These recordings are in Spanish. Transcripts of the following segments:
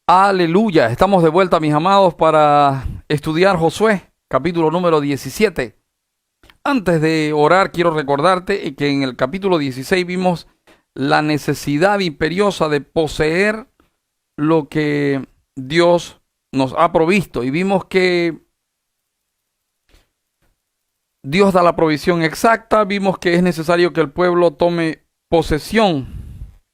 Aleluya, estamos de vuelta, mis amados, para estudiar Josué, capítulo número 17. Antes de orar, quiero recordarte que en el capítulo 16 vimos la necesidad imperiosa de poseer lo que Dios nos ha provisto y vimos que Dios da la provisión exacta, vimos que es necesario que el pueblo tome posesión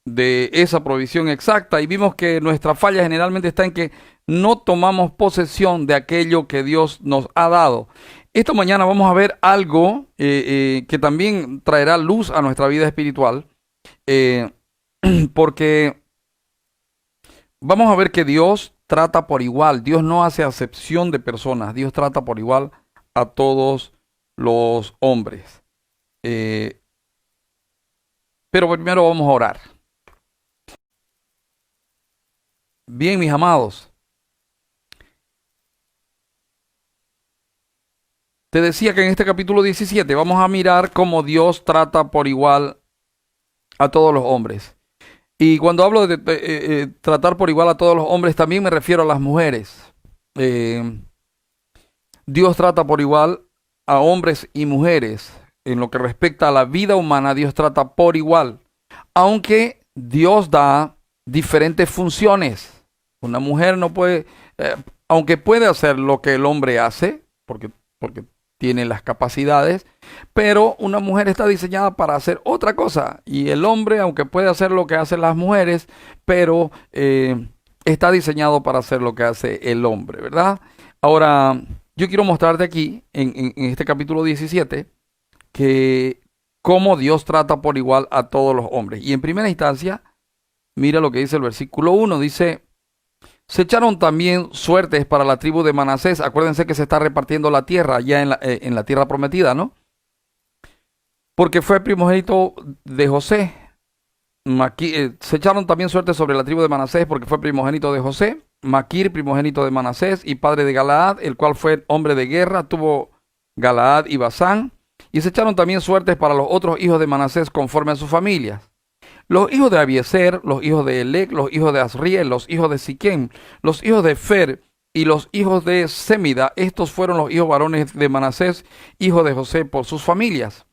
de esa provisión exacta y vimos que nuestra falla generalmente está en que no tomamos posesión de aquello que Dios nos ha dado. Esta mañana vamos a ver algo que también traerá luz a nuestra vida espiritual, eh, porque vamos a ver que Dios trata por igual, Dios no hace acepción de personas, Dios trata por igual a todos los hombres. Eh, pero primero vamos a orar. Bien, mis amados, te decía que en este capítulo 17 vamos a mirar cómo Dios trata por igual a todos los hombres. Y cuando hablo de tratar por igual a todos los hombres, también me refiero a las mujeres. Eh, Dios trata por igual a hombres y mujeres. En lo que respecta a la vida humana, Dios trata por igual. Aunque Dios da diferentes funciones. Una mujer no puede, eh, aunque puede hacer lo que el hombre hace, porque tiene las capacidades, pero una mujer está diseñada para hacer otra cosa. Y el hombre, aunque puede hacer lo que hacen las mujeres, pero está diseñado para hacer lo que hace el hombre, ¿verdad? Ahora, yo quiero mostrarte aquí, en este capítulo 17, que cómo Dios trata por igual a todos los hombres. Y en primera instancia, mira lo que dice el versículo 1, dice, se echaron también suertes para la tribu de Manasés. Acuérdense que se está repartiendo la tierra ya en la tierra prometida, ¿no? Porque fue primogénito de José. Se echaron también suertes sobre la tribu de Manasés porque fue primogénito de José. Maquir, primogénito de Manasés y padre de Galaad, el cual fue hombre de guerra, tuvo Galaad y Basán. Y se echaron también suertes para los otros hijos de Manasés conforme a sus familias. Los hijos de Abiezer, los hijos de Elec, los hijos de Asriel, los hijos de Siquem, los hijos de Fer y los hijos de Semida, estos fueron los hijos varones de Manasés, hijo de José, por sus familias.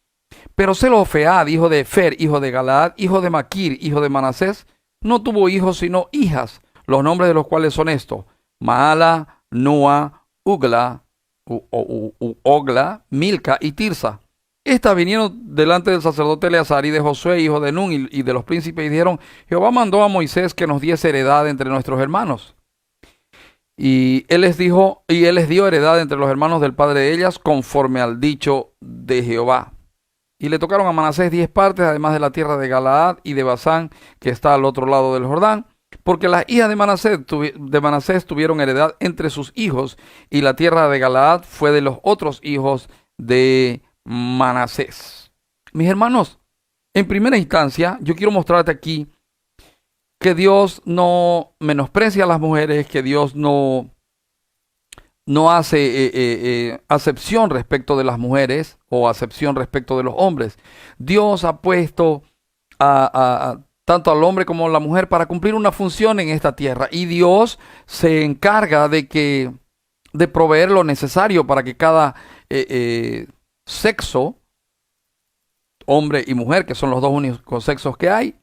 Pero Zelofead, hijo de Fer, hijo de Galaad, hijo de Maquir, hijo de Manasés, no tuvo hijos sino hijas, los nombres de los cuales son estos: Maala, Noa, Ugla, Ogla, Milca y Tirsa. Estas vinieron delante del sacerdote Eleazar y de Josué, hijo de Nun, y de los príncipes, y dijeron: Jehová mandó a Moisés que nos diese heredad entre nuestros hermanos. Y él les dijo, y él les dio heredad entre los hermanos del padre de ellas, conforme al dicho de Jehová. Y le tocaron a Manasés 10 partes, además de la tierra de Galaad y de Basán, que está al otro lado del Jordán, porque las hijas de Manasés tuvieron heredad entre sus hijos, y la tierra de Galaad fue de los otros hijos de Manasés. Mis hermanos, en primera instancia, yo quiero mostrarte aquí que Dios no menosprecia a las mujeres, que Dios no hace acepción respecto de las mujeres o acepción respecto de los hombres. Dios ha puesto tanto al hombre como a la mujer para cumplir una función en esta tierra, y Dios se encarga de proveer lo necesario para que cada sexo, hombre y mujer, que son los dos únicos sexos que hay,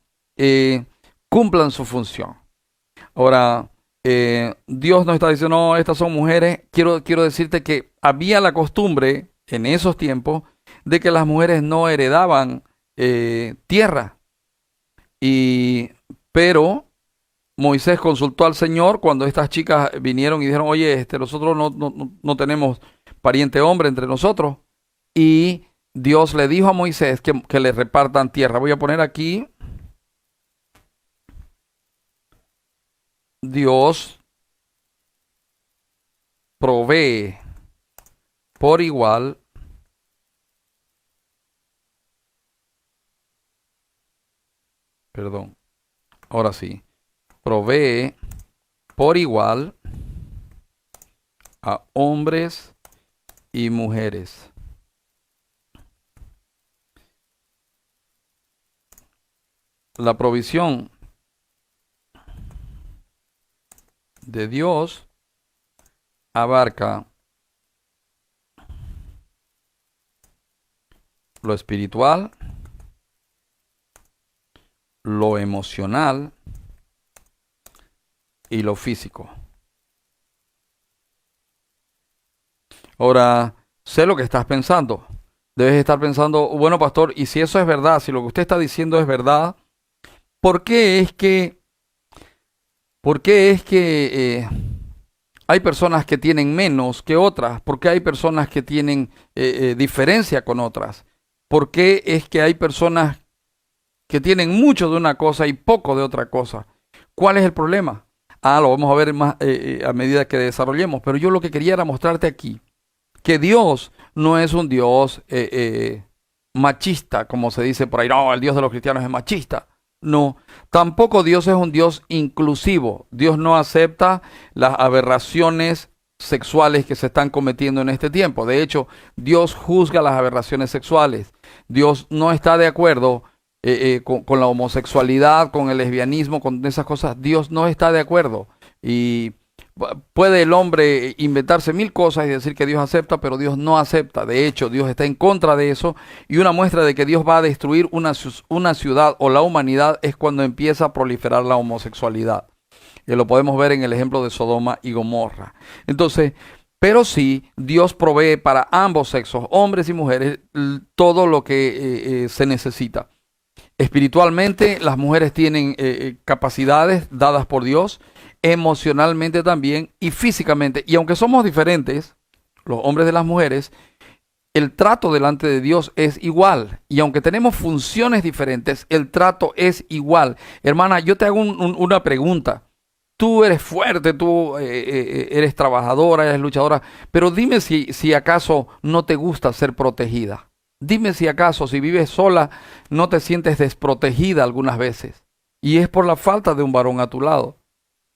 cumplan su función. Ahora, Dios no está diciendo, no, estas son mujeres. Quiero decirte que había la costumbre en esos tiempos de que las mujeres no heredaban tierra. Y, pero Moisés consultó al Señor cuando estas chicas vinieron y dijeron, oye, nosotros no tenemos pariente hombre entre nosotros. Y Dios le dijo a Moisés que le repartan tierra. Voy a poner aquí, Dios provee por igual, perdón, ahora sí, provee por igual a hombres y mujeres. La provisión de Dios abarca lo espiritual, lo emocional y lo físico. Ahora, sé lo que estás pensando. Debes estar pensando, bueno, pastor, y si eso es verdad, si lo que usted está diciendo es verdad, ¿por qué es que, por qué es que hay personas que tienen menos que otras? ¿Por qué hay personas que tienen diferencia con otras? ¿Por qué es que hay personas que tienen mucho de una cosa y poco de otra cosa? ¿Cuál es el problema? Lo vamos a ver más a medida que desarrollemos, pero yo lo que quería era mostrarte aquí que Dios no es un Dios machista, como se dice por ahí. No, el Dios de los cristianos es machista. No, tampoco Dios es un Dios inclusivo. Dios no acepta las aberraciones sexuales que se están cometiendo en este tiempo. De hecho, Dios juzga las aberraciones sexuales. Dios no está de acuerdo con la homosexualidad, con el lesbianismo, con esas cosas. Dios no está de acuerdo. Y puede el hombre inventarse mil cosas y decir que Dios acepta, pero Dios no acepta. De hecho, Dios está en contra de eso. Y una muestra de que Dios va a destruir una ciudad o la humanidad es cuando empieza a proliferar la homosexualidad. Y lo podemos ver en el ejemplo de Sodoma y Gomorra. Entonces, pero sí, Dios provee para ambos sexos, hombres y mujeres, todo lo que se necesita. Espiritualmente, las mujeres tienen capacidades dadas por Dios, emocionalmente también y físicamente. Y aunque somos diferentes, los hombres de las mujeres, el trato delante de Dios es igual. Y aunque tenemos funciones diferentes, el trato es igual. Hermana, yo te hago una pregunta. Tú eres fuerte, tú eres trabajadora, eres luchadora, pero dime si acaso no te gusta ser protegida. Dime si acaso, si vives sola, no te sientes desprotegida algunas veces. Y es por la falta de un varón a tu lado.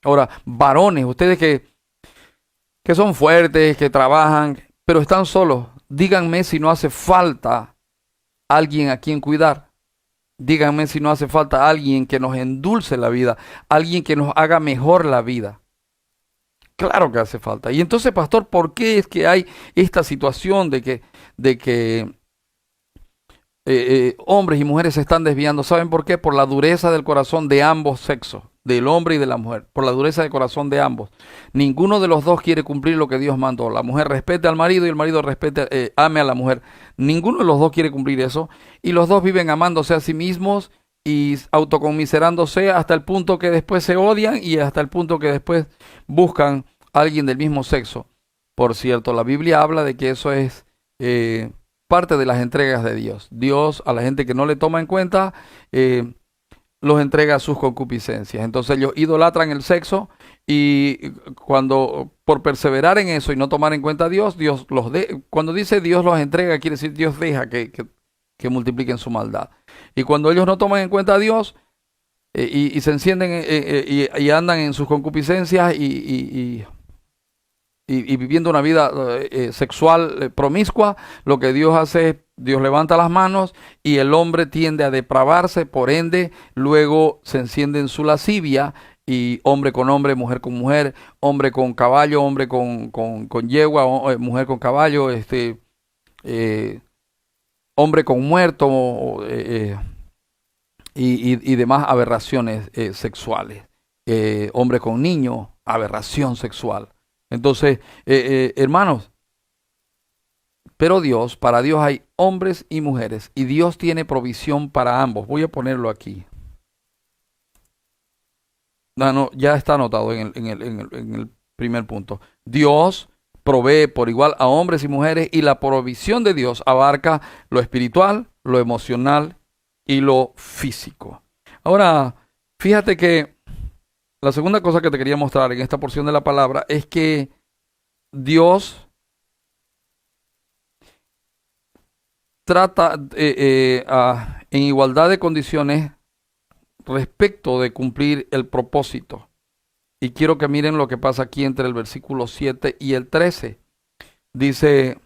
Ahora, varones, ustedes que son fuertes, que trabajan, pero están solos, díganme si no hace falta alguien a quien cuidar. Díganme si no hace falta alguien que nos endulce la vida, alguien que nos haga mejor la vida. Claro que hace falta. Y entonces, pastor, ¿por qué es que hay esta situación de que hombres y mujeres se están desviando? ¿Saben por qué? Por la dureza del corazón de ambos sexos, del hombre y de la mujer, por la dureza del corazón de ambos. Ninguno de los dos quiere cumplir lo que Dios mandó. La mujer respete al marido y el marido ame a la mujer. Ninguno de los dos quiere cumplir eso y los dos viven amándose a sí mismos y autoconmiserándose hasta el punto que después se odian y hasta el punto que después buscan a alguien del mismo sexo. Por cierto, la Biblia habla de que eso es parte de las entregas de Dios. Dios a la gente que no le toma en cuenta los entrega a sus concupiscencias. Entonces ellos idolatran el sexo y cuando por perseverar en eso y no tomar en cuenta a Dios, cuando dice Dios los entrega, quiere decir Dios deja que multipliquen su maldad. Y cuando ellos no toman en cuenta a Dios y se encienden y andan en sus concupiscencias y viviendo una vida sexual promiscua, lo que Dios hace es, Dios levanta las manos y el hombre tiende a depravarse, por ende, luego se enciende en su lascivia y hombre con hombre, mujer con mujer, hombre con caballo, hombre con yegua, mujer con caballo, hombre con muerto y demás aberraciones sexuales. Hombre con niño, aberración sexual. Entonces, hermanos, pero para Dios hay hombres y mujeres y Dios tiene provisión para ambos. Voy a ponerlo aquí. No, ya está anotado en el primer punto. Dios provee por igual a hombres y mujeres y la provisión de Dios abarca lo espiritual, lo emocional y lo físico. Ahora, fíjate que la segunda cosa que te quería mostrar en esta porción de la palabra es que Dios trata en igualdad de condiciones respecto de cumplir el propósito. Y quiero que miren lo que pasa aquí entre el versículo 7 y el 13. Dice,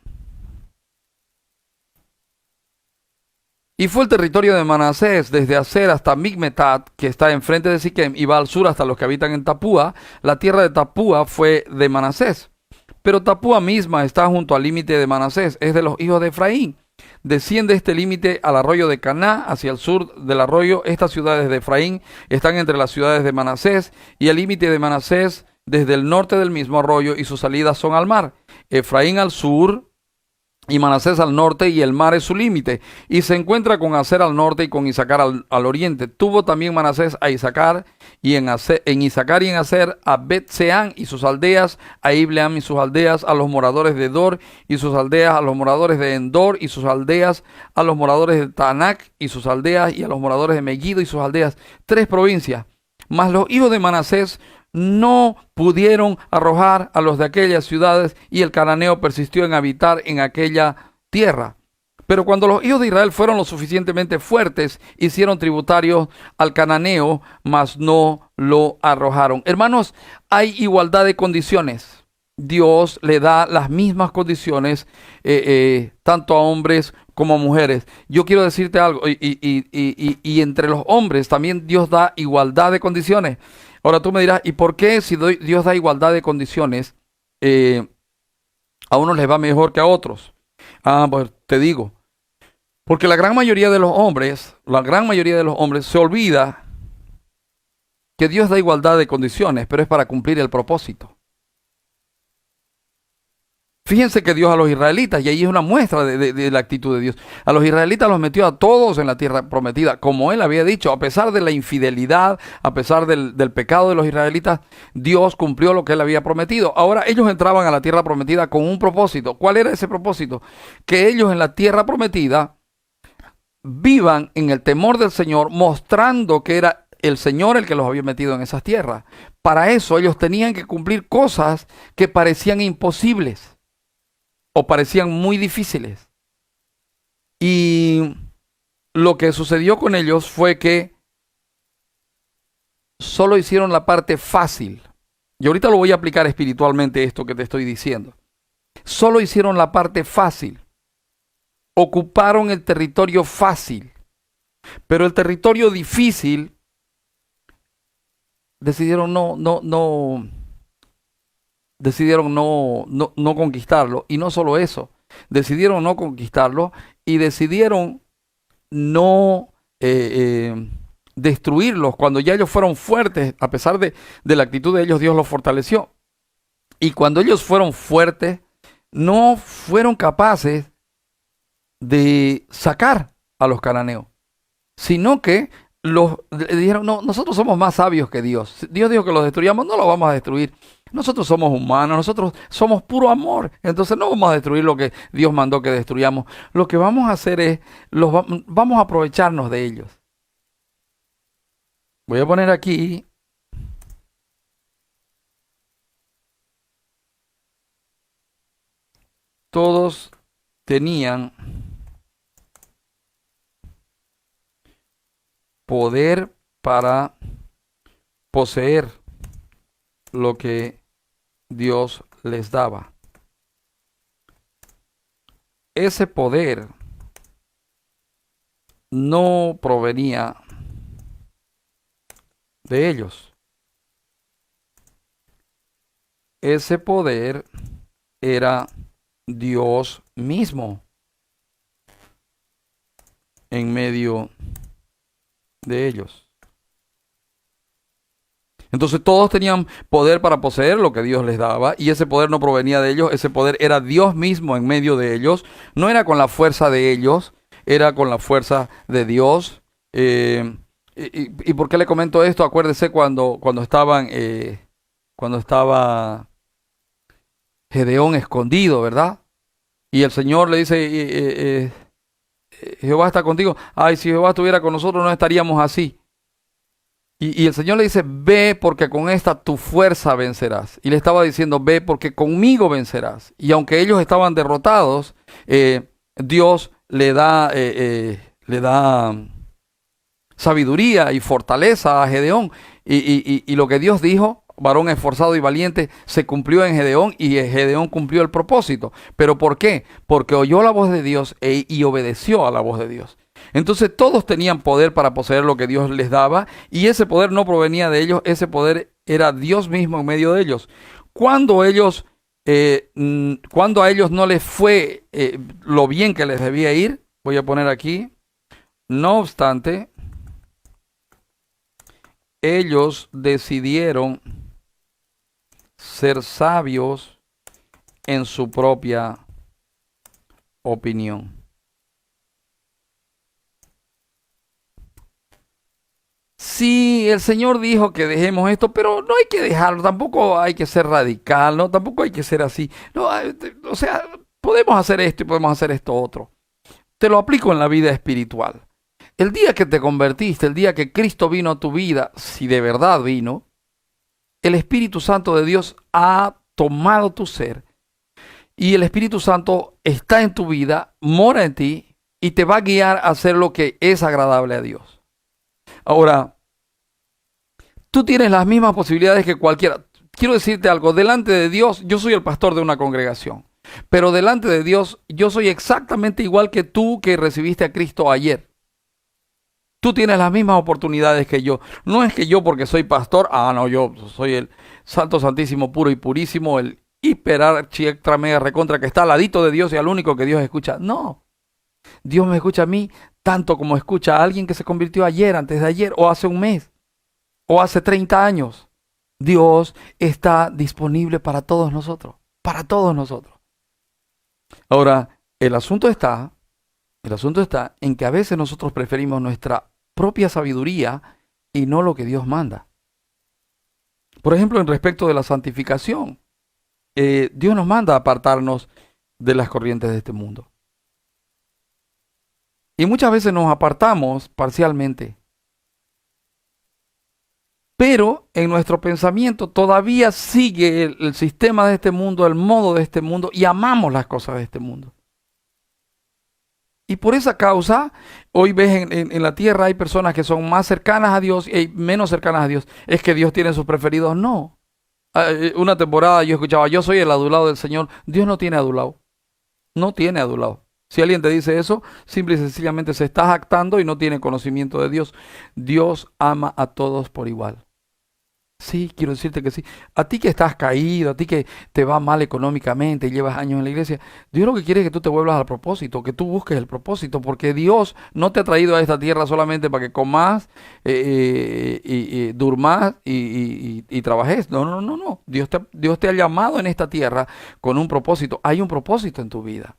Y fue el territorio de Manasés, desde Aser hasta Migmetat, que está enfrente de Siquem, y va al sur hasta los que habitan en Tapúa. La tierra de Tapúa fue de Manasés. Pero Tapúa misma está junto al límite de Manasés, es de los hijos de Efraín. Desciende este límite al arroyo de Caná, hacia el sur del arroyo. Estas ciudades de Efraín están entre las ciudades de Manasés, y el límite de Manasés desde el norte del mismo arroyo, y sus salidas son al mar. Efraín al sur y Manasés al norte, y el mar es su límite, y se encuentra con Aser al norte y con Isacar al oriente. Tuvo también Manasés a Isacar, y en Isacar y en Aser a Bet-Seán y sus aldeas, a Ibleam y sus aldeas, a los moradores de Dor y sus aldeas, a los moradores de Endor y sus aldeas, a los moradores de Taanac y sus aldeas, y a los moradores de Megiddo y sus aldeas. 3 provincias. Mas los hijos de Manasés no pudieron arrojar a los de aquellas ciudades, y el cananeo persistió en habitar en aquella tierra. Pero cuando los hijos de Israel fueron lo suficientemente fuertes, hicieron tributarios al cananeo, mas no lo arrojaron. Hermanos, hay igualdad de condiciones. Dios le da las mismas condiciones tanto a hombres como a mujeres. Yo quiero decirte algo, y entre los hombres también Dios da igualdad de condiciones. Ahora tú me dirás, ¿y por qué si Dios da igualdad de condiciones, a unos les va mejor que a otros? Pues te digo, porque la gran mayoría de los hombres se olvida que Dios da igualdad de condiciones, pero es para cumplir el propósito. Fíjense que Dios a los israelitas, y ahí es una muestra de la actitud de Dios, a los israelitas los metió a todos en la tierra prometida, como Él había dicho. A pesar de la infidelidad, a pesar del pecado de los israelitas, Dios cumplió lo que Él había prometido. Ahora ellos entraban a la tierra prometida con un propósito. ¿Cuál era ese propósito? Que ellos en la tierra prometida vivan en el temor del Señor, mostrando que era el Señor el que los había metido en esas tierras. Para eso ellos tenían que cumplir cosas que parecían imposibles o parecían muy difíciles. Y lo que sucedió con ellos fue que solo hicieron la parte fácil. Y ahorita lo voy a aplicar espiritualmente esto que te estoy diciendo. Solo hicieron la parte fácil. Ocuparon el territorio fácil. Pero el territorio difícil decidieron no conquistarlo. Y no solo eso, decidieron no conquistarlo y decidieron no destruirlos. Cuando ya ellos fueron fuertes, a pesar de la actitud de ellos, Dios los fortaleció. Y cuando ellos fueron fuertes, no fueron capaces de sacar a los cananeos, sino que le dijeron, no, nosotros somos más sabios que Dios. Dios dijo que los destruyamos, no los vamos a destruir. Nosotros somos humanos, nosotros somos puro amor. Entonces no vamos a destruir lo que Dios mandó que destruyamos. Lo que vamos a hacer es, vamos a aprovecharnos de ellos. Voy a poner aquí. Todos tenían poder para poseer lo que Dios les daba. Ese poder no provenía de ellos. Ese poder era Dios mismo en medio de ellos. Entonces todos tenían poder para poseer lo que Dios les daba, y ese poder no provenía de ellos, ese poder era Dios mismo en medio de ellos. No era con la fuerza de ellos, era con la fuerza de Dios. ¿Y por qué le comento esto? Acuérdese cuando estaba Gedeón escondido, ¿verdad? Y el Señor le dice, Jehová está contigo. Ay, si Jehová estuviera con nosotros no estaríamos así. Y el Señor le dice, ve porque con esta tu fuerza vencerás. Y le estaba diciendo, ve porque conmigo vencerás. Y aunque ellos estaban derrotados, Dios le da sabiduría y fortaleza a Gedeón. Y lo que Dios dijo, varón esforzado y valiente, se cumplió en Gedeón, y Gedeón cumplió el propósito. ¿Pero por qué? Porque oyó la voz de Dios y obedeció a la voz de Dios. Entonces todos tenían poder para poseer lo que Dios les daba y ese poder no provenía de ellos, ese poder era Dios mismo en medio de ellos. Cuando ellos, cuando a ellos no les fue lo bien que les debía ir, voy a poner aquí, no obstante, ellos decidieron ser sabios en su propia opinión. Sí, el Señor dijo que dejemos esto, pero no hay que dejarlo, tampoco hay que ser radical, ¿no? Tampoco hay que ser así. No, o sea, podemos hacer esto y podemos hacer esto otro. Te lo aplico en la vida espiritual. El día que te convertiste, el día que Cristo vino a tu vida, si de verdad vino, el Espíritu Santo de Dios ha tomado tu ser y el Espíritu Santo está en tu vida, mora en ti y te va a guiar a hacer lo que es agradable a Dios. Ahora, tú tienes las mismas posibilidades que cualquiera. Quiero decirte algo, delante de Dios, yo soy el pastor de una congregación, pero delante de Dios, yo soy exactamente igual que tú que recibiste a Cristo ayer. Tú tienes las mismas oportunidades que yo. No es que yo porque soy pastor, no, yo soy el santo, santísimo, puro y purísimo, el hiper, archi, extra, mega, recontra, que está al ladito de Dios y al único que Dios escucha. No, Dios me escucha a mí tanto como escucha a alguien que se convirtió ayer, antes de ayer, o hace un mes, o hace 30 años. Dios está disponible para todos nosotros, para todos nosotros. Ahora, el asunto está en que a veces nosotros preferimos nuestra propia sabiduría y no lo que Dios manda. Por ejemplo, en respecto de la santificación, Dios nos manda a apartarnos de las corrientes de este mundo. Y muchas veces nos apartamos parcialmente. Pero en nuestro pensamiento todavía sigue el sistema de este mundo, el modo de este mundo, y amamos las cosas de este mundo. Y por esa causa, hoy ves en la tierra hay personas que son más cercanas a Dios y menos cercanas a Dios. ¿Es que Dios tiene sus preferidos? No. Una temporada yo escuchaba, yo soy el adulado del Señor. Dios no tiene adulado. No tiene adulado. Si alguien te dice eso, simple y sencillamente se está jactando y no tiene conocimiento de Dios. Dios ama a todos por igual. Sí, quiero decirte que sí. A ti que estás caído, a ti que te va mal económicamente y llevas años en la iglesia, Dios lo que quiere es que tú te vuelvas al propósito, que tú busques el propósito, porque Dios no te ha traído a esta tierra solamente para que comas, durmas y trabajes. No, no, no, no. Dios te ha llamado en esta tierra con un propósito. Hay un propósito en tu vida.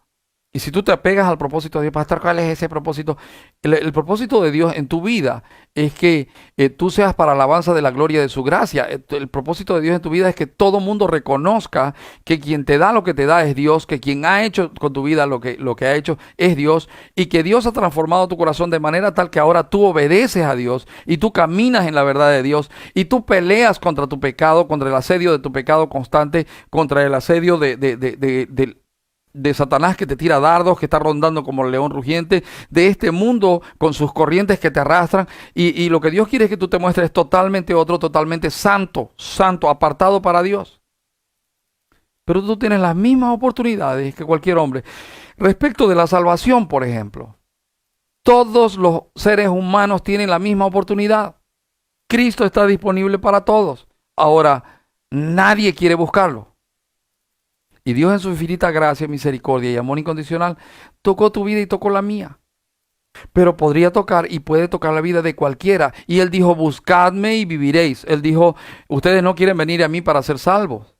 Y si tú te apegas al propósito de Dios, pastor, ¿cuál es ese propósito? El propósito de Dios en tu vida es que tú seas para alabanza de la gloria de su gracia. El propósito de Dios en tu vida es que todo mundo reconozca que quien te da lo que te da es Dios, que quien ha hecho con tu vida lo que ha hecho es Dios, y que Dios ha transformado tu corazón de manera tal que ahora tú obedeces a Dios y tú caminas en la verdad de Dios y tú peleas contra tu pecado, contra el asedio de tu pecado constante, contra el asedio de Satanás que te tira dardos, que está rondando como el león rugiente, de este mundo con sus corrientes que te arrastran. Y lo que Dios quiere es que tú te muestres totalmente otro, totalmente santo, apartado para Dios. Pero tú tienes las mismas oportunidades que cualquier hombre. Respecto de la salvación, por ejemplo, todos los seres humanos tienen la misma oportunidad. Cristo está disponible para todos. Ahora, nadie quiere buscarlo. Y Dios en su infinita gracia, misericordia y amor incondicional tocó tu vida y tocó la mía. Pero podría tocar y puede tocar la vida de cualquiera. Y Él dijo, buscadme y viviréis. Él dijo, ustedes no quieren venir a mí para ser salvos.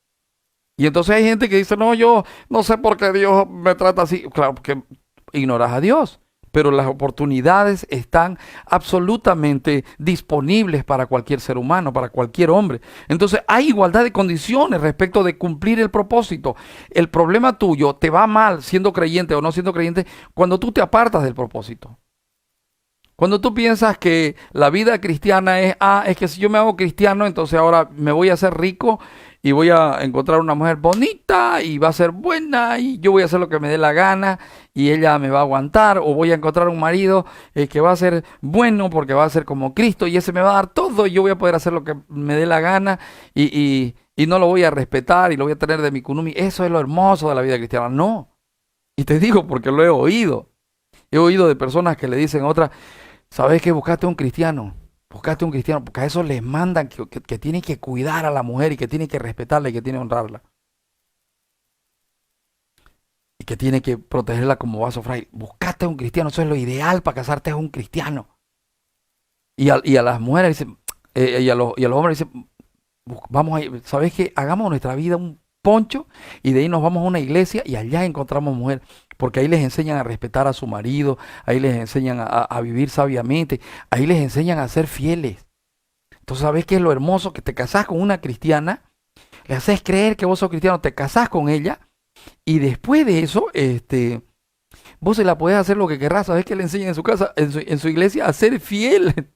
Y entonces hay gente que dice, no, yo no sé por qué Dios me trata así. Claro, porque ignoras a Dios. Pero las oportunidades están absolutamente disponibles para cualquier ser humano, para cualquier hombre. Entonces hay igualdad de condiciones respecto de cumplir el propósito. El problema tuyo te va mal siendo creyente o no siendo creyente cuando tú te apartas del propósito. Cuando tú piensas que la vida cristiana es que si yo me hago cristiano, entonces ahora me voy a hacer rico y voy a encontrar una mujer bonita y va a ser buena y yo voy a hacer lo que me dé la gana y ella me va a aguantar, o voy a encontrar un marido que va a ser bueno porque va a ser como Cristo y ese me va a dar todo y yo voy a poder hacer lo que me dé la gana y no lo voy a respetar y lo voy a tener de mi kunumi. Eso es lo hermoso de la vida cristiana. No. Y te digo porque lo he oído. He oído de personas que le dicen a otras, ¿sabes qué? Buscaste un cristiano. Buscaste un cristiano, porque a eso les mandan que tiene que cuidar a la mujer y que tiene que respetarla y que tiene que honrarla. Y que tiene que protegerla como vaso frágil. Buscaste un cristiano, eso es lo ideal para casarte, es un cristiano. Y a las mujeres dicen, y a los hombres dicen, vamos a ir, ¿sabes qué? Hagamos nuestra vida un poncho y de ahí nos vamos a una iglesia y allá encontramos mujer. Porque ahí les enseñan a respetar a su marido, ahí les enseñan a vivir sabiamente, ahí les enseñan a ser fieles. Entonces, ¿sabes qué es lo hermoso? Que te casás con una cristiana, le haces creer que vos sos cristiano, te casás con ella y después de eso, vos se la podés hacer lo que querrás. ¿Sabes qué le enseñan en su casa, en su iglesia? A ser fiel.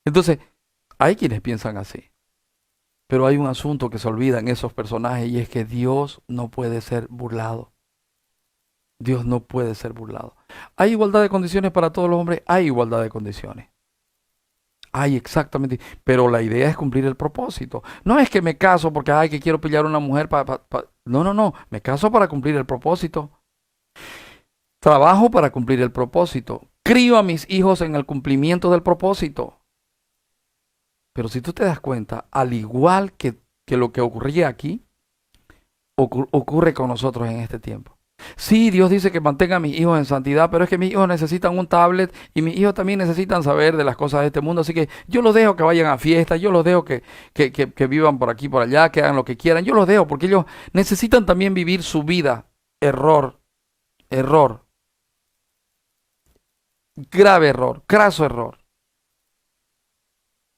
Entonces, hay quienes piensan así. Pero hay un asunto que se olvida en esos personajes y es que Dios no puede ser burlado. Dios no puede ser burlado. ¿Hay igualdad de condiciones para todos los hombres? Hay igualdad de condiciones. Hay exactamente. Pero la idea es cumplir el propósito. No es que me caso porque ay, que quiero pillar una mujer para... No, no, no. Me caso para cumplir el propósito. Trabajo para cumplir el propósito. Crío a mis hijos en el cumplimiento del propósito. Pero si tú te das cuenta, al igual que lo que ocurría aquí, ocurre con nosotros en este tiempo. Sí, Dios dice que mantenga a mis hijos en santidad, pero es que mis hijos necesitan un tablet y mis hijos también necesitan saber de las cosas de este mundo. Así que yo los dejo que vayan a fiestas, yo los dejo que vivan por aquí, por allá, que hagan lo que quieran. Yo los dejo porque ellos necesitan también vivir su vida. Error, error, grave error, craso error.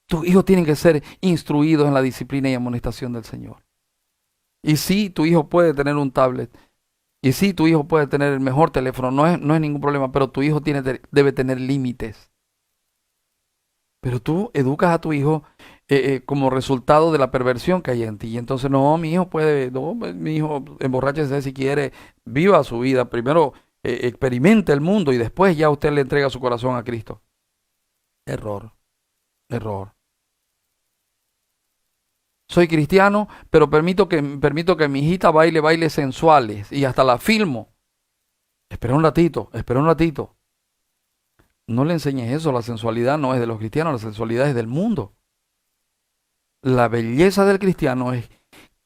Tus hijos tienen que ser instruidos en la disciplina y amonestación del Señor. Y sí, tu hijo puede tener un tablet. Y sí, tu hijo puede tener el mejor teléfono. No es ningún problema. Pero tu hijo debe tener límites. Pero tú educas a tu hijo como resultado de la perversión que hay en ti. Y entonces, no, mi hijo puede, no, mi hijo emborráchese si quiere, viva su vida. Primero experimente el mundo y después ya usted le entrega su corazón a Cristo. Error, error. Soy cristiano, pero permito que mi hijita baile bailes sensuales y hasta la filmo. Espera un ratito, espera un ratito. No le enseñes eso, la sensualidad no es de los cristianos, la sensualidad es del mundo. La belleza del cristiano es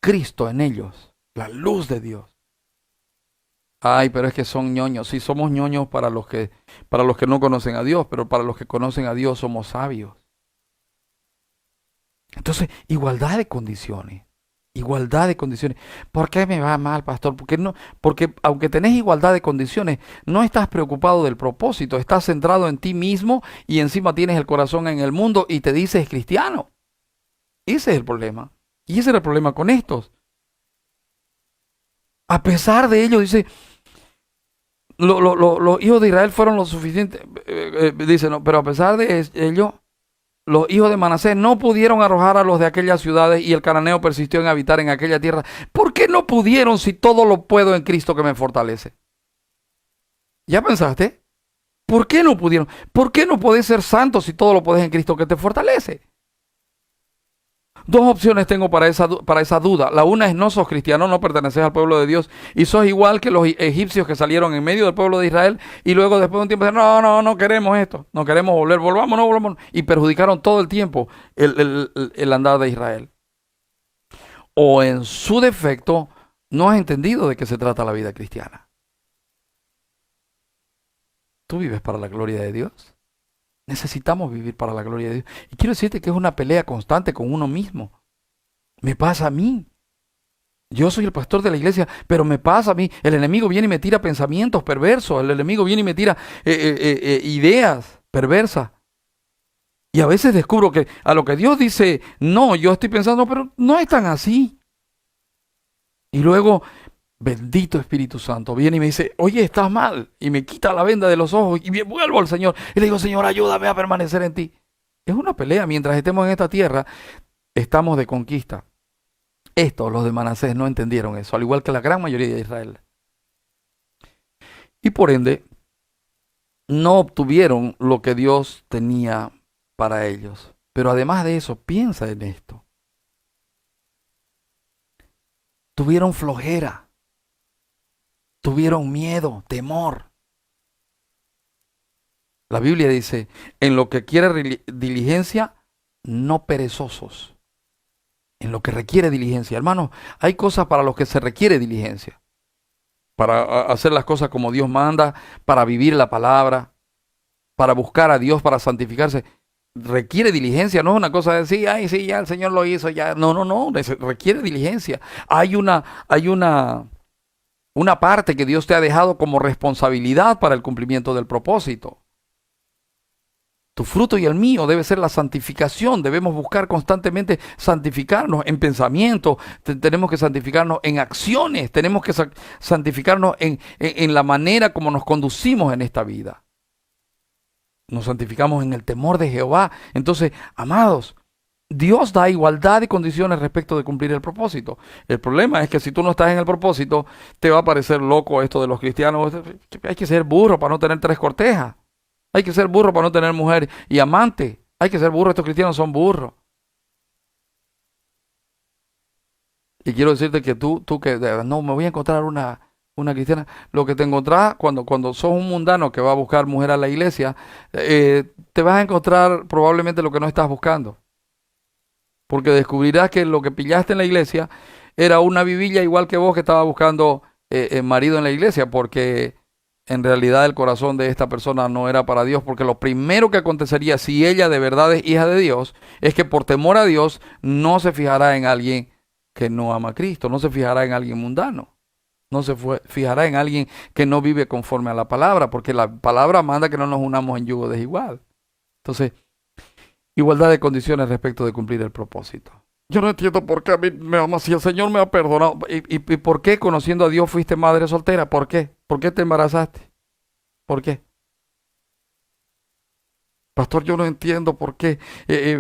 Cristo en ellos, la luz de Dios. Ay, pero es que son ñoños. Sí, somos ñoños para los que no conocen a Dios, pero para los que conocen a Dios somos sabios. Entonces, igualdad de condiciones. Igualdad de condiciones. ¿Por qué me va mal, pastor? Porque aunque tenés igualdad de condiciones, no estás preocupado del propósito, estás centrado en ti mismo y encima tienes el corazón en el mundo y te dices cristiano. Ese es el problema. Y ese era el problema con estos. A pesar de ello, dice, los hijos de Israel fueron lo suficiente. Dice, no, pero a pesar de ello, los hijos de Manasés no pudieron arrojar a los de aquellas ciudades y el cananeo persistió en habitar en aquella tierra. ¿Por qué no pudieron si todo lo puedo en Cristo que me fortalece? ¿Ya pensaste? ¿Por qué no pudieron? ¿Por qué no podés ser santo si todo lo podés en Cristo que te fortalece? Dos opciones tengo para esa duda. La una es no sos cristiano, no perteneces al pueblo de Dios y sos igual que los egipcios que salieron en medio del pueblo de Israel y luego después de un tiempo dicen, no, no, no queremos esto, no queremos volvamos, no volvamos. Y perjudicaron todo el tiempo el andar de Israel. O en su defecto, no has entendido de qué se trata la vida cristiana. ¿Tú vives para la gloria de Dios? Necesitamos vivir para la gloria de Dios. Y quiero decirte que es una pelea constante con uno mismo. Me pasa a mí. Yo soy el pastor de la iglesia, pero me pasa a mí. El enemigo viene y me tira pensamientos perversos. El enemigo viene y me tira ideas perversas. Y a veces descubro que a lo que Dios dice, no, yo estoy pensando, pero no es tan así. Y luego, bendito Espíritu Santo, viene y me dice, oye, estás mal. Y me quita la venda de los ojos y me vuelvo al Señor. Y le digo, Señor, ayúdame a permanecer en ti. Es una pelea. Mientras estemos en esta tierra, estamos de conquista. Estos, los de Manasés, no entendieron eso, al igual que la gran mayoría de Israel. Y por ende, no obtuvieron lo que Dios tenía para ellos. Pero además de eso, piensa en esto. Tuvieron flojera, tuvieron miedo, temor. La Biblia dice, en lo que quiere diligencia, no perezosos. En lo que requiere diligencia. Hermanos, hay cosas para los que se requiere diligencia. Para hacer las cosas como Dios manda, para vivir la palabra, para buscar a Dios, para santificarse. Requiere diligencia, no es una cosa de decir, ay, sí, ya el Señor lo hizo, ya. No, no, no, requiere diligencia. Hay una parte que Dios te ha dejado como responsabilidad para el cumplimiento del propósito. Tu fruto y el mío debe ser la santificación. Debemos buscar constantemente santificarnos en pensamiento. Tenemos que santificarnos en acciones. Tenemos que santificarnos en la manera como nos conducimos en esta vida. Nos santificamos en el temor de Jehová. Entonces, amados, Dios da igualdad de condiciones respecto de cumplir el propósito. El problema es que si tú no estás en el propósito, te va a parecer loco esto de los cristianos. Hay que ser burro para no tener 3 cortejas. Hay que ser burro para no tener mujer y amante. Hay que ser burro, estos cristianos son burros. Y quiero decirte que tú que no me voy a encontrar una cristiana. Lo que te encontrás cuando sos un mundano que va a buscar mujer a la iglesia, te vas a encontrar probablemente lo que no estás buscando. Porque descubrirás que lo que pillaste en la iglesia era una vivilla igual que vos que estaba buscando marido en la iglesia, porque en realidad el corazón de esta persona no era para Dios, porque lo primero que acontecería si ella de verdad es hija de Dios, es que por temor a Dios no se fijará en alguien que no ama a Cristo, no se fijará en alguien mundano, no se fijará en alguien que no vive conforme a la palabra, porque la palabra manda que no nos unamos en yugo desigual. Entonces, igualdad de condiciones respecto de cumplir el propósito. Yo no entiendo por qué a mí me ama, si el Señor me ha perdonado. ¿Y por qué conociendo a Dios fuiste madre soltera? ¿Por qué? ¿Por qué te embarazaste? ¿Por qué? Pastor, yo no entiendo por qué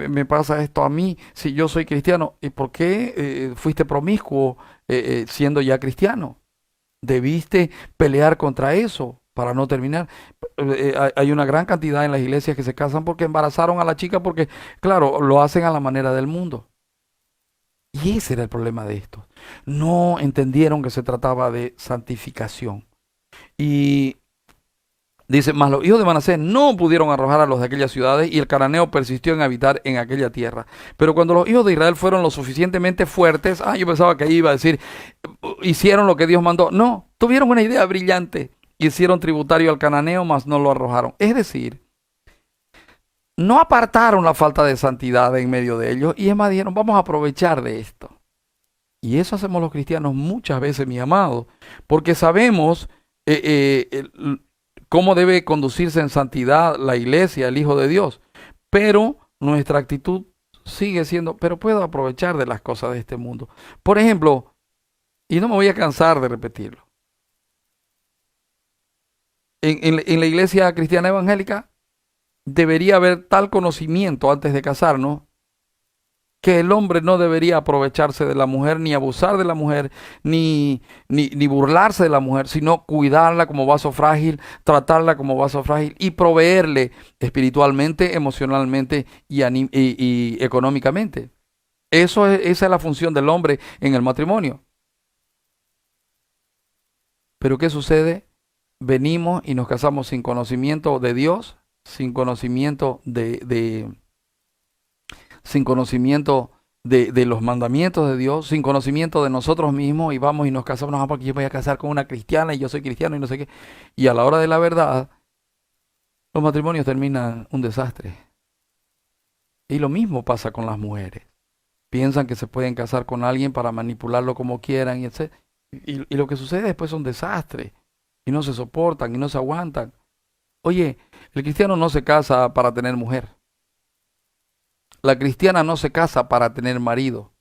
me pasa esto a mí si yo soy cristiano. ¿Y por qué fuiste promiscuo siendo ya cristiano? Debiste pelear contra eso para no terminar. Hay una gran cantidad en las iglesias que se casan porque embarazaron a la chica porque, claro, lo hacen a la manera del mundo. Y ese era el problema de esto. No entendieron que se trataba de santificación. Y dice, mas los hijos de Manasés no pudieron arrojar a los de aquellas ciudades y el cananeo persistió en habitar en aquella tierra. Pero cuando los hijos de Israel fueron lo suficientemente fuertes, yo pensaba que iba a decir, hicieron lo que Dios mandó. No, tuvieron una idea brillante. Hicieron tributario al cananeo, mas no lo arrojaron. Es decir, no apartaron la falta de santidad en medio de ellos y es más, dijeron, vamos a aprovechar de esto. Y eso hacemos los cristianos muchas veces, mi amado, porque sabemos cómo debe conducirse en santidad la iglesia, el Hijo de Dios, pero nuestra actitud sigue siendo, pero puedo aprovechar de las cosas de este mundo. Por ejemplo, y no me voy a cansar de repetirlo, en la iglesia cristiana evangélica debería haber tal conocimiento antes de casarnos que el hombre no debería aprovecharse de la mujer, ni abusar de la mujer, ni burlarse de la mujer, sino cuidarla como vaso frágil, tratarla como vaso frágil y proveerle espiritualmente, emocionalmente y económicamente. Esa es la función del hombre en el matrimonio. Pero ¿qué sucede? Venimos y nos casamos sin conocimiento de Dios, sin conocimiento sin conocimiento de los mandamientos de Dios, sin conocimiento de nosotros mismos, y vamos y nos casamos, porque yo voy a casar con una cristiana y yo soy cristiano y no sé qué. Y a la hora de la verdad, los matrimonios terminan un desastre. Y lo mismo pasa con las mujeres. Piensan que se pueden casar con alguien para manipularlo como quieran, y lo que sucede después es un desastre. Y no se soportan y no se aguantan. Oye, el cristiano no se casa para tener mujer. La cristiana no se casa para tener marido.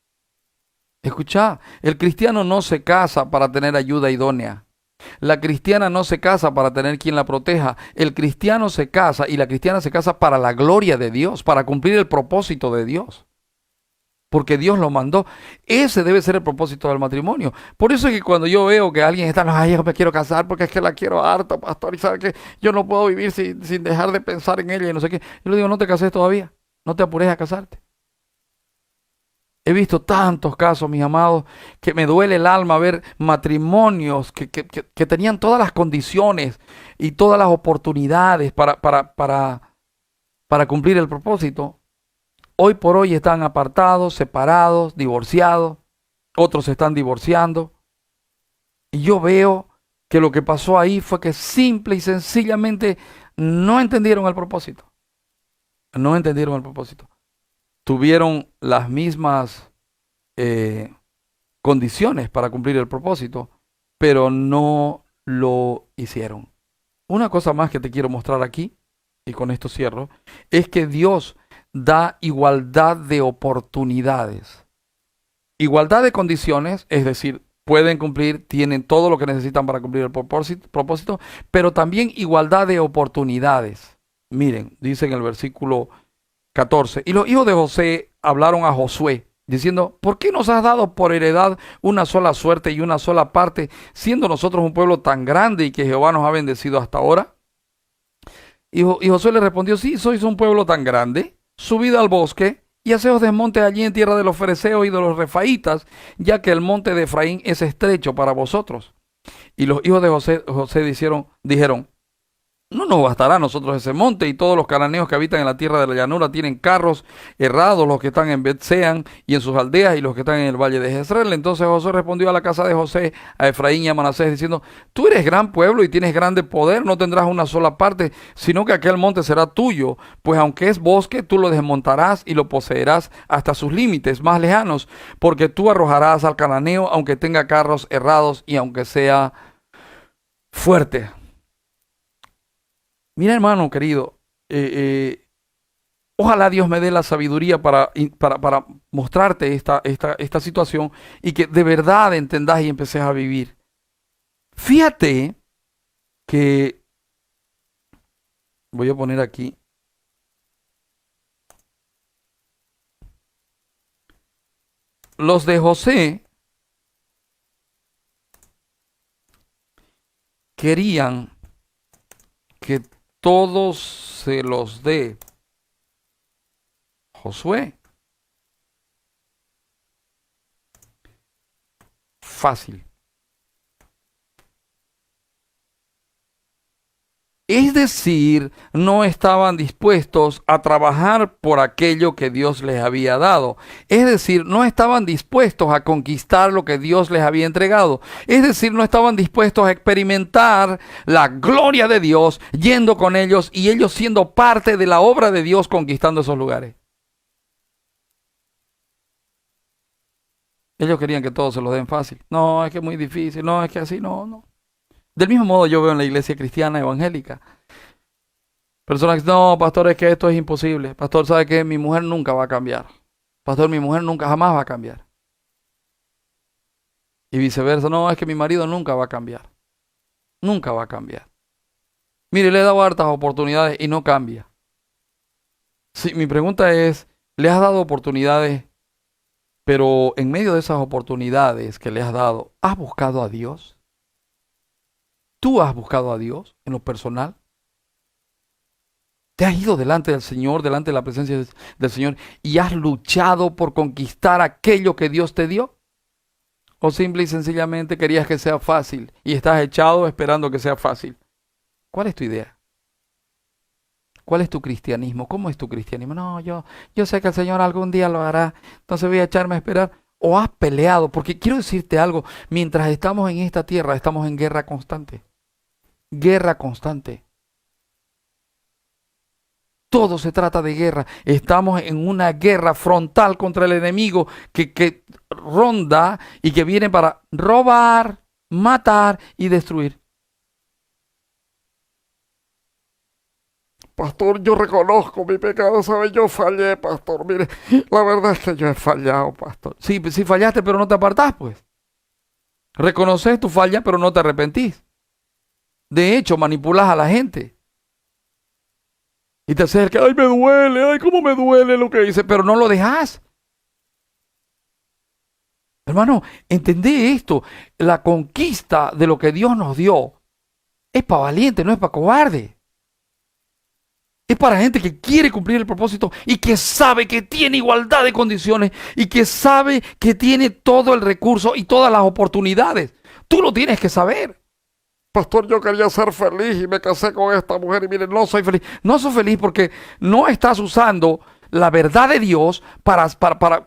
Escucha, el cristiano no se casa para tener ayuda idónea. La cristiana no se casa para tener quien la proteja. El cristiano se casa y la cristiana se casa para la gloria de Dios, para cumplir el propósito de Dios. Porque Dios lo mandó. Ese debe ser el propósito del matrimonio. Por eso es que cuando yo veo que alguien está, ay, yo me quiero casar porque es que la quiero harta, pastor, y sabe que yo no puedo vivir sin dejar de pensar en ella y no sé qué. Yo le digo, no te cases todavía. No te apures a casarte. He visto tantos casos, mis amados, que me duele el alma ver matrimonios que tenían todas las condiciones y todas las oportunidades para cumplir el propósito. Hoy por hoy están apartados, separados, divorciados, otros se están divorciando. Y yo veo que lo que pasó ahí fue que simple y sencillamente no entendieron el propósito. No entendieron el propósito. Tuvieron las mismas condiciones para cumplir el propósito, pero no lo hicieron. Una cosa más que te quiero mostrar aquí, y con esto cierro, es que Dios da igualdad de oportunidades. Igualdad de condiciones, es decir, pueden cumplir, tienen todo lo que necesitan para cumplir el propósito, pero también igualdad de oportunidades. Miren, dice en el versículo 14, y los hijos de José hablaron a Josué, diciendo, ¿por qué nos has dado por heredad una sola suerte y una sola parte, siendo nosotros un pueblo tan grande y que Jehová nos ha bendecido hasta ahora? Y Josué le respondió, sí, sois un pueblo tan grande, subid al bosque y haceos desmonte allí en tierra de los fereceos y de los refaitas, ya que el monte de Efraín es estrecho para vosotros. Y los hijos de José dijeron, no nos bastará a nosotros ese monte, y todos los cananeos que habitan en la tierra de la llanura tienen carros errados, los que están en Bet-Sean y en sus aldeas, y los que están en el valle de Jezreel. Entonces Josué respondió a la casa de José, a Efraín y a Manasés, diciendo, tú eres gran pueblo y tienes grande poder, no tendrás una sola parte, sino que aquel monte será tuyo, pues aunque es bosque, tú lo desmontarás y lo poseerás hasta sus límites más lejanos, porque tú arrojarás al cananeo, aunque tenga carros errados y aunque sea fuerte. Mira, hermano querido, ojalá Dios me dé la sabiduría para mostrarte esta situación y que de verdad entendás y empecés a vivir. Fíjate que, voy a poner aquí, los de José querían que todos se los dé Josué. Fácil. Es decir, no estaban dispuestos a trabajar por aquello que Dios les había dado. Es decir, no estaban dispuestos a conquistar lo que Dios les había entregado. Es decir, no estaban dispuestos a experimentar la gloria de Dios yendo con ellos y ellos siendo parte de la obra de Dios conquistando esos lugares. Ellos querían que todos se los den fácil. No, es que es muy difícil. No, es que así no. Del mismo modo yo veo en la iglesia cristiana evangélica personas que dicen, no, pastor, es que esto es imposible. Pastor, ¿sabe qué? Mi mujer nunca va a cambiar. Pastor, mi mujer nunca jamás va a cambiar. Y viceversa, no, es que mi marido nunca va a cambiar. Nunca va a cambiar. Mire, le he dado hartas oportunidades y no cambia. Sí, mi pregunta es, ¿le has dado oportunidades, pero en medio de esas oportunidades que le has dado, ¿has buscado a Dios? ¿Tú has buscado a Dios en lo personal? ¿Te has ido delante del Señor, delante de la presencia del Señor y has luchado por conquistar aquello que Dios te dio? ¿O simple y sencillamente querías que sea fácil y estás echado esperando que sea fácil? ¿Cuál es tu idea? ¿Cuál es tu cristianismo? ¿Cómo es tu cristianismo? No, yo sé que el Señor algún día lo hará, entonces voy a echarme a esperar. ¿O has peleado? Porque quiero decirte algo, mientras estamos en esta tierra, estamos en guerra constante. Guerra constante. Todo se trata de guerra. Estamos en una guerra frontal contra el enemigo que ronda y que viene para robar, matar y destruir. Pastor, yo reconozco mi pecado, ¿sabe? Yo fallé, pastor. Mire, la verdad es que yo he fallado, pastor. Sí, sí fallaste, pero no te apartás, pues. Reconoces tu falla, pero no te arrepentís. De hecho, manipulas a la gente. Y te acercas, ay, me duele, ay, cómo me duele lo que hice, pero no lo dejas. Hermano, entendé esto. La conquista de lo que Dios nos dio es para valiente, no es para cobarde. Es para gente que quiere cumplir el propósito y que sabe que tiene igualdad de condiciones y que sabe que tiene todo el recurso y todas las oportunidades. Tú lo tienes que saber. Pastor, yo quería ser feliz y me casé con esta mujer y miren, no soy feliz. No soy feliz porque no estás usando la verdad de Dios para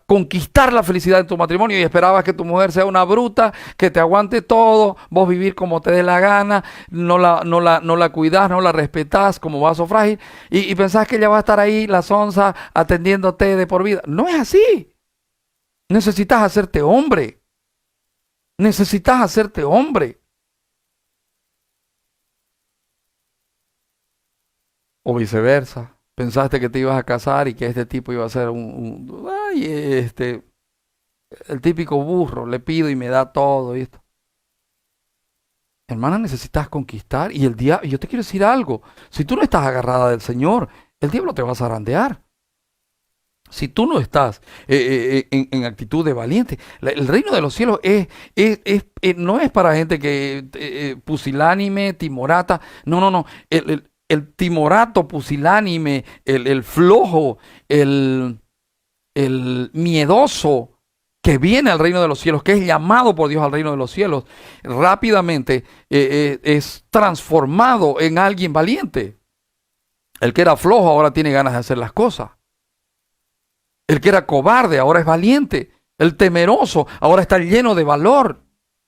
conquistar la felicidad en tu matrimonio y esperabas que tu mujer sea una bruta, que te aguante todo, vos vivir como te dé la gana, no la cuidás, no la respetás como vaso frágil y pensás que ella va a estar ahí, la sonza, atendiéndote de por vida. No es así. Necesitas hacerte hombre. Necesitas hacerte hombre. O viceversa. Pensaste que te ibas a casar y que este tipo iba a ser el típico burro, le pido y me da todo y esto. Hermana, necesitas conquistar y el diablo, yo te quiero decir algo, si tú no estás agarrada del Señor, el diablo te va a zarandear. Si tú no estás en actitud de valiente, el reino de los cielos no es para gente que pusilánime, timorata, no. El timorato, pusilánime, el flojo, el miedoso que viene al reino de los cielos, que es llamado por Dios al reino de los cielos, rápidamente es transformado en alguien valiente. El que era flojo ahora tiene ganas de hacer las cosas. El que era cobarde ahora es valiente. El temeroso ahora está lleno de valor.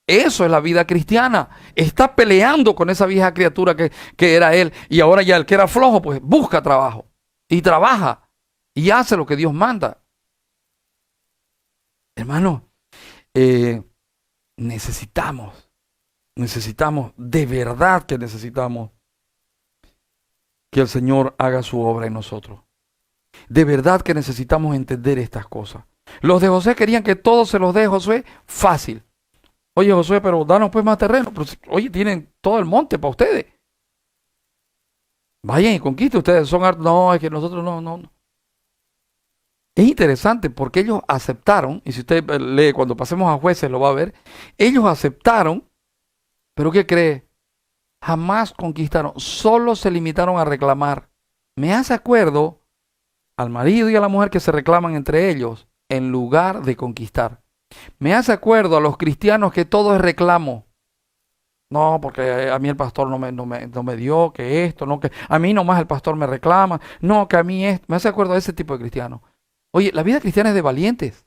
Eso es la vida cristiana. Está peleando con esa vieja criatura que era él. Y ahora ya el que era flojo, pues busca trabajo. Y trabaja. Y hace lo que Dios manda. Hermano, necesitamos, de verdad que necesitamos que el Señor haga su obra en nosotros. De verdad que necesitamos entender estas cosas. Los de José querían que todo se los dé Josué fácil. Oye, Josué, pero danos pues más terreno. Pero, oye, tienen todo el monte para ustedes. Vayan y conquisten ustedes. No, es que nosotros no. Es interesante porque ellos aceptaron, y si usted lee cuando pasemos a Jueces lo va a ver, ellos aceptaron, pero ¿qué cree? Jamás conquistaron, solo se limitaron a reclamar. Me hace acuerdo al marido y a la mujer que se reclaman entre ellos en lugar de conquistar. Me hace acuerdo a los cristianos que todo es reclamo. No, porque a mí el pastor no me dio, que esto, no, que a mí nomás el pastor me reclama, no, que a mí esto. Me hace acuerdo a ese tipo de cristianos. Oye, la vida cristiana es de valientes.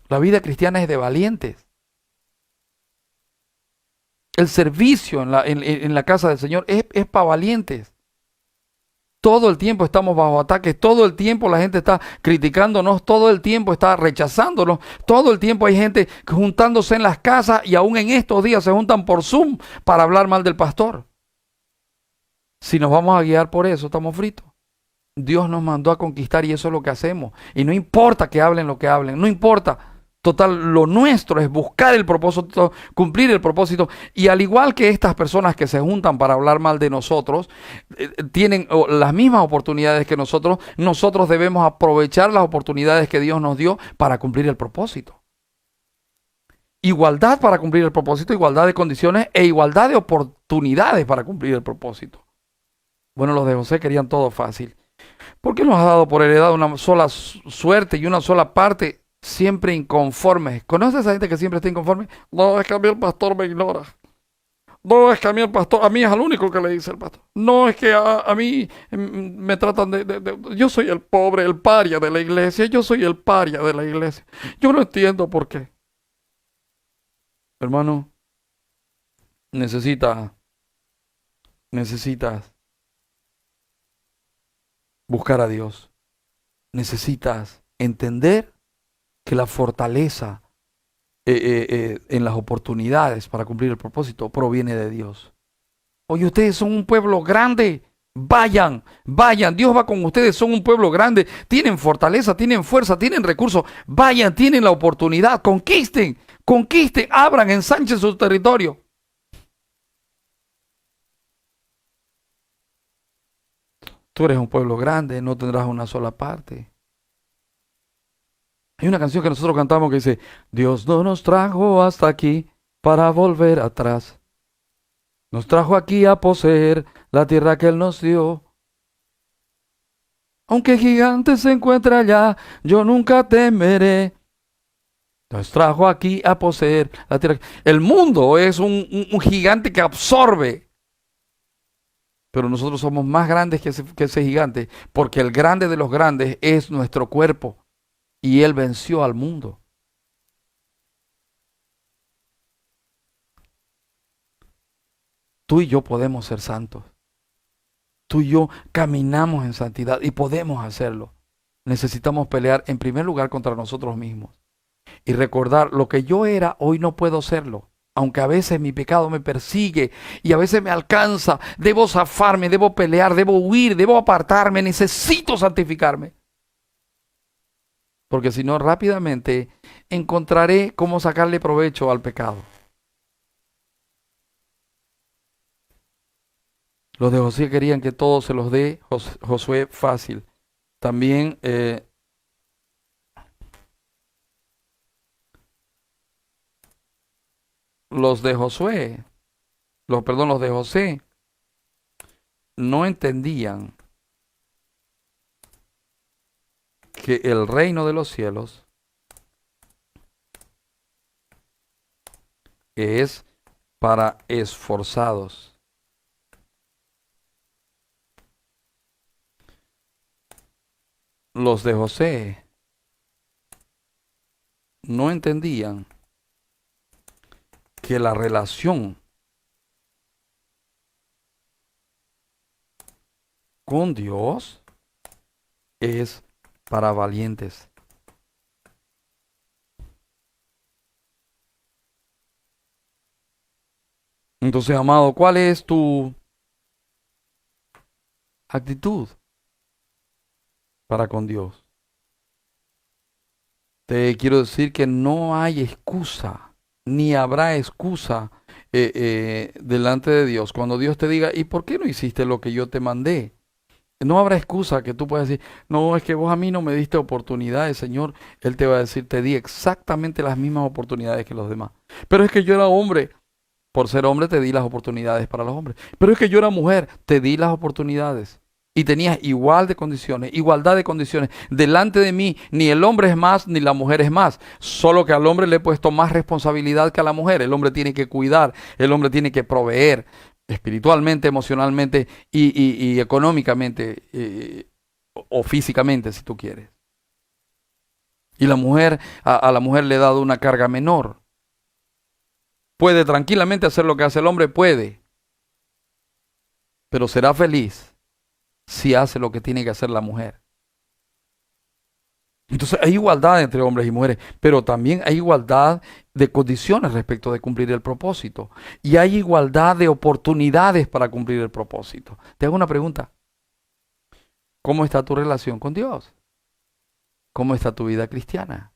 La vida cristiana es de valientes. El servicio en la casa del Señor es para valientes. Todo el tiempo estamos bajo ataque, todo el tiempo la gente está criticándonos, todo el tiempo está rechazándonos, todo el tiempo hay gente juntándose en las casas y aún en estos días se juntan por Zoom para hablar mal del pastor. Si nos vamos a guiar por eso, estamos fritos. Dios nos mandó a conquistar y eso es lo que hacemos. Y no importa que hablen lo que hablen, no importa. Total, lo nuestro es buscar el propósito, cumplir el propósito. Y al igual que estas personas que se juntan para hablar mal de nosotros, tienen las mismas oportunidades que nosotros debemos aprovechar las oportunidades que Dios nos dio para cumplir el propósito. Igualdad para cumplir el propósito, igualdad de condiciones e igualdad de oportunidades para cumplir el propósito. Bueno, los de José querían todo fácil. ¿Por qué nos ha dado por heredad una sola suerte y una sola parte? Siempre inconformes. ¿Conoces a esa gente que siempre está inconforme? No, es que a mí el pastor me ignora. No, es que a mí el pastor, a mí es el único que le dice el pastor. No, es que a mí me tratan yo soy el pobre, el paria de la iglesia. Yo soy el paria de la iglesia. Yo no entiendo por qué. Hermano, necesitas buscar a Dios. Necesitas entender que la fortaleza en las oportunidades para cumplir el propósito proviene de Dios. Oye, ustedes son un pueblo grande. Vayan. Dios va con ustedes, son un pueblo grande. Tienen fortaleza, tienen fuerza, tienen recursos. Vayan, tienen la oportunidad. Conquisten, abran, ensanchen su territorio. Tú eres un pueblo grande, no tendrás una sola parte. Hay una canción que nosotros cantamos que dice: Dios no nos trajo hasta aquí para volver atrás. Nos trajo aquí a poseer la tierra que Él nos dio. Aunque gigante se encuentre allá, yo nunca temeré. Nos trajo aquí a poseer la tierra. El mundo es un gigante que absorbe. Pero nosotros somos más grandes que ese gigante, porque el grande de los grandes es nuestro cuerpo. Y Él venció al mundo. Tú y yo podemos ser santos. Tú y yo caminamos en santidad y podemos hacerlo. Necesitamos pelear en primer lugar contra nosotros mismos. Y recordar, lo que yo era, hoy no puedo serlo. Aunque a veces mi pecado me persigue y a veces me alcanza, debo zafarme, debo pelear, debo huir, debo apartarme, necesito santificarme. Porque si no, rápidamente encontraré cómo sacarle provecho al pecado. Los de Josué querían que todo se los dé Josué fácil. También los de Josué, los de José, no entendían que el reino de los cielos es para esforzados. Los de José no entendían que la relación con Dios es para valientes. Entonces, amado, ¿cuál es tu actitud para con Dios? Te quiero decir que no hay excusa, ni habrá excusa delante de Dios. Cuando Dios te diga, ¿y por qué no hiciste lo que yo te mandé? No habrá excusa que tú puedas decir, no, es que vos a mí no me diste oportunidades, Señor. Él te va a decir, te di exactamente las mismas oportunidades que los demás. Pero es que yo era hombre. Por ser hombre te di las oportunidades para los hombres. Pero es que yo era mujer, te di las oportunidades. Y tenías igualdad de condiciones. Delante de mí, ni el hombre es más, ni la mujer es más. Solo que al hombre le he puesto más responsabilidad que a la mujer. El hombre tiene que cuidar, el hombre tiene que proveer espiritualmente, emocionalmente y económicamente o físicamente, si tú quieres. Y la mujer, a la mujer le he dado una carga menor. Puede tranquilamente hacer lo que hace el hombre, puede. Pero será feliz si hace lo que tiene que hacer la mujer. Entonces hay igualdad entre hombres y mujeres, pero también hay igualdad de condiciones respecto de cumplir el propósito. Y hay igualdad de oportunidades para cumplir el propósito. Te hago una pregunta. ¿Cómo está tu relación con Dios? ¿Cómo está tu vida cristiana?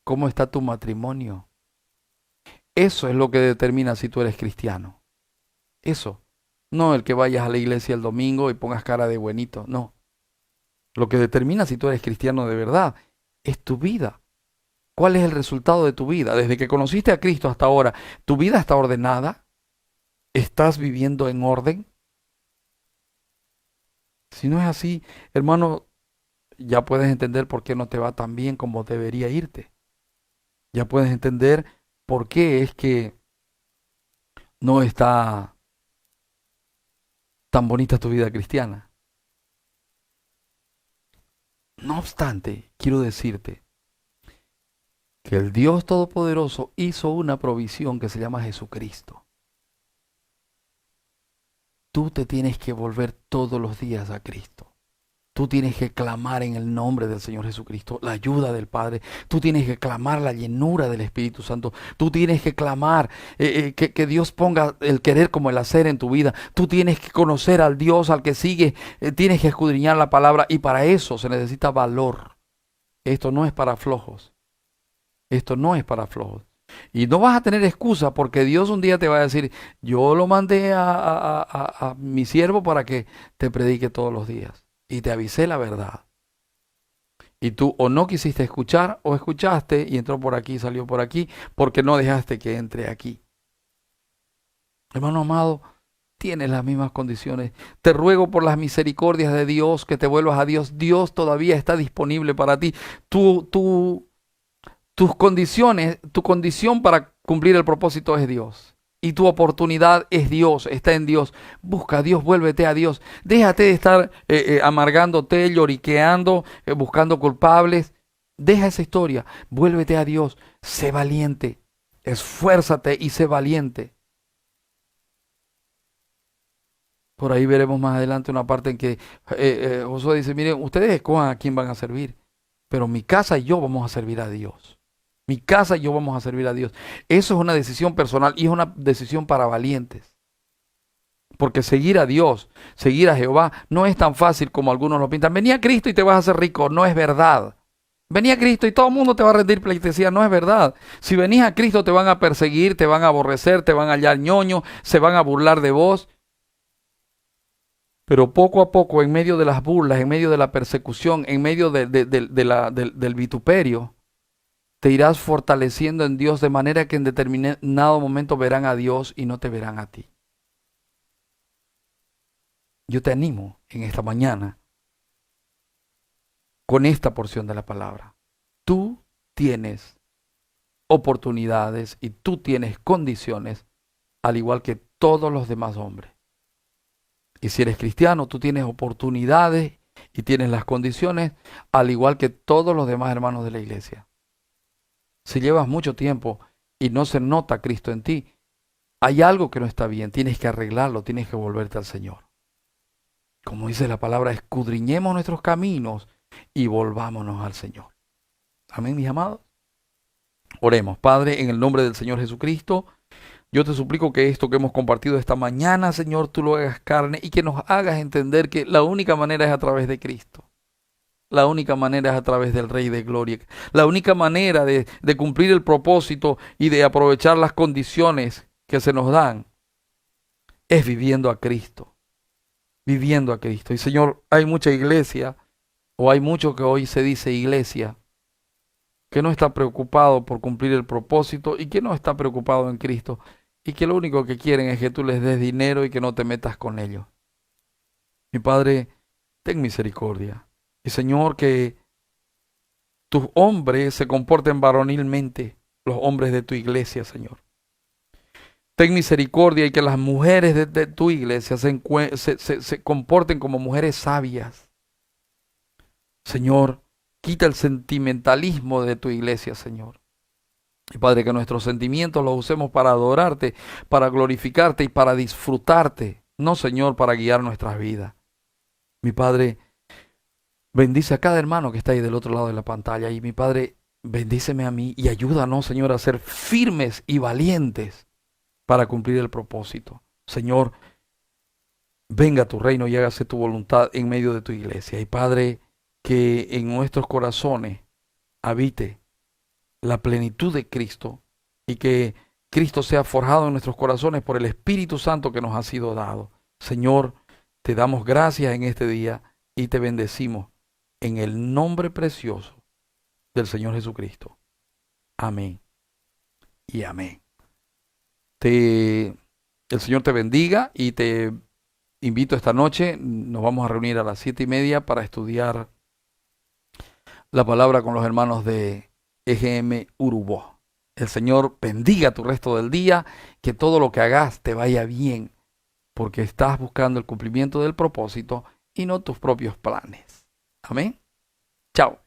¿Cómo está tu matrimonio? Eso es lo que determina si tú eres cristiano. Eso. No el que vayas a la iglesia el domingo y pongas cara de buenito. No. Lo que determina si tú eres cristiano de verdad es tu vida. ¿Cuál es el resultado de tu vida? Desde que conociste a Cristo hasta ahora, ¿tu vida está ordenada? ¿Estás viviendo en orden? Si no es así, hermano, ya puedes entender por qué no te va tan bien como debería irte. Ya puedes entender por qué es que no está tan bonita tu vida cristiana. No obstante, quiero decirte que el Dios Todopoderoso hizo una provisión que se llama Jesucristo. Tú te tienes que volver todos los días a Cristo. Tú tienes que clamar en el nombre del Señor Jesucristo, la ayuda del Padre. Tú tienes que clamar la llenura del Espíritu Santo. Tú tienes que clamar que Dios ponga el querer como el hacer en tu vida. Tú tienes que conocer al Dios al que sigues. Tienes que escudriñar la palabra y para eso se necesita valor. Esto no es para flojos. Esto no es para flojos. Y no vas a tener excusa porque Dios un día te va a decir, yo lo mandé a mi siervo para que te predique todos los días. Y te avisé la verdad. Y tú o no quisiste escuchar o escuchaste y entró por aquí, salió por aquí, porque no dejaste que entre aquí. Hermano amado, tienes las mismas condiciones. Te ruego por las misericordias de Dios que te vuelvas a Dios. Dios todavía está disponible para ti. Tus condiciones, tu condición para cumplir el propósito es Dios. Y tu oportunidad es Dios, está en Dios. Busca a Dios, vuélvete a Dios. Déjate de estar amargándote, lloriqueando, buscando culpables. Deja esa historia, vuélvete a Dios. Sé valiente, esfuérzate y sé valiente. Por ahí veremos más adelante una parte en que Josué dice, miren, ustedes escojan a quién van a servir, pero mi casa y yo vamos a servir a Dios. Mi casa y yo vamos a servir a Dios. Eso es una decisión personal y es una decisión para valientes. Porque seguir a Dios, seguir a Jehová, no es tan fácil como algunos lo pintan. Vení a Cristo y te vas a hacer rico. No es verdad. Vení a Cristo y todo el mundo te va a rendir pleitesía. No es verdad. Si venís a Cristo te van a perseguir, te van a aborrecer, te van a hallar ñoño, se van a burlar de vos. Pero poco a poco, en medio de las burlas, en medio de la persecución, en medio del vituperio, te irás fortaleciendo en Dios de manera que en determinado momento verán a Dios y no te verán a ti. Yo te animo en esta mañana con esta porción de la palabra. Tú tienes oportunidades y tú tienes condiciones al igual que todos los demás hombres. Y si eres cristiano, tú tienes oportunidades y tienes las condiciones al igual que todos los demás hermanos de la iglesia. Si llevas mucho tiempo y no se nota Cristo en ti, hay algo que no está bien, tienes que arreglarlo, tienes que volverte al Señor. Como dice la palabra, escudriñemos nuestros caminos y volvámonos al Señor. Amén, mis amados. Oremos. Padre, en el nombre del Señor Jesucristo, yo te suplico que esto que hemos compartido esta mañana, Señor, tú lo hagas carne y que nos hagas entender que la única manera es a través de Cristo. La única manera es a través del Rey de Gloria. La única manera de cumplir el propósito y de aprovechar las condiciones que se nos dan es viviendo a Cristo. Viviendo a Cristo. Y Señor, hay mucha iglesia, o hay mucho que hoy se dice iglesia, que no está preocupado por cumplir el propósito y que no está preocupado en Cristo. Y que lo único que quieren es que tú les des dinero y que no te metas con ellos. Mi Padre, ten misericordia. Y Señor, que tus hombres se comporten varonilmente, los hombres de tu iglesia, Señor. Ten misericordia y que las mujeres de tu iglesia se comporten como mujeres sabias. Señor, quita el sentimentalismo de tu iglesia, Señor. Y Padre, que nuestros sentimientos los usemos para adorarte, para glorificarte y para disfrutarte. No, Señor, para guiar nuestras vidas. Mi Padre, bendice a cada hermano que está ahí del otro lado de la pantalla. Y mi Padre, bendíceme a mí y ayúdanos, Señor, a ser firmes y valientes para cumplir el propósito. Señor, venga a tu reino y hágase tu voluntad en medio de tu iglesia. Y Padre, que en nuestros corazones habite la plenitud de Cristo y que Cristo sea forjado en nuestros corazones por el Espíritu Santo que nos ha sido dado. Señor, te damos gracias en este día y te bendecimos en el nombre precioso del Señor Jesucristo. Amén y amén. El Señor te bendiga y te invito esta noche. Nos vamos a reunir a las 7:30 para estudiar la palabra con los hermanos de EGM Urubó. El Señor bendiga tu resto del día, que todo lo que hagas te vaya bien, porque estás buscando el cumplimiento del propósito y no tus propios planes. Amén. Chao.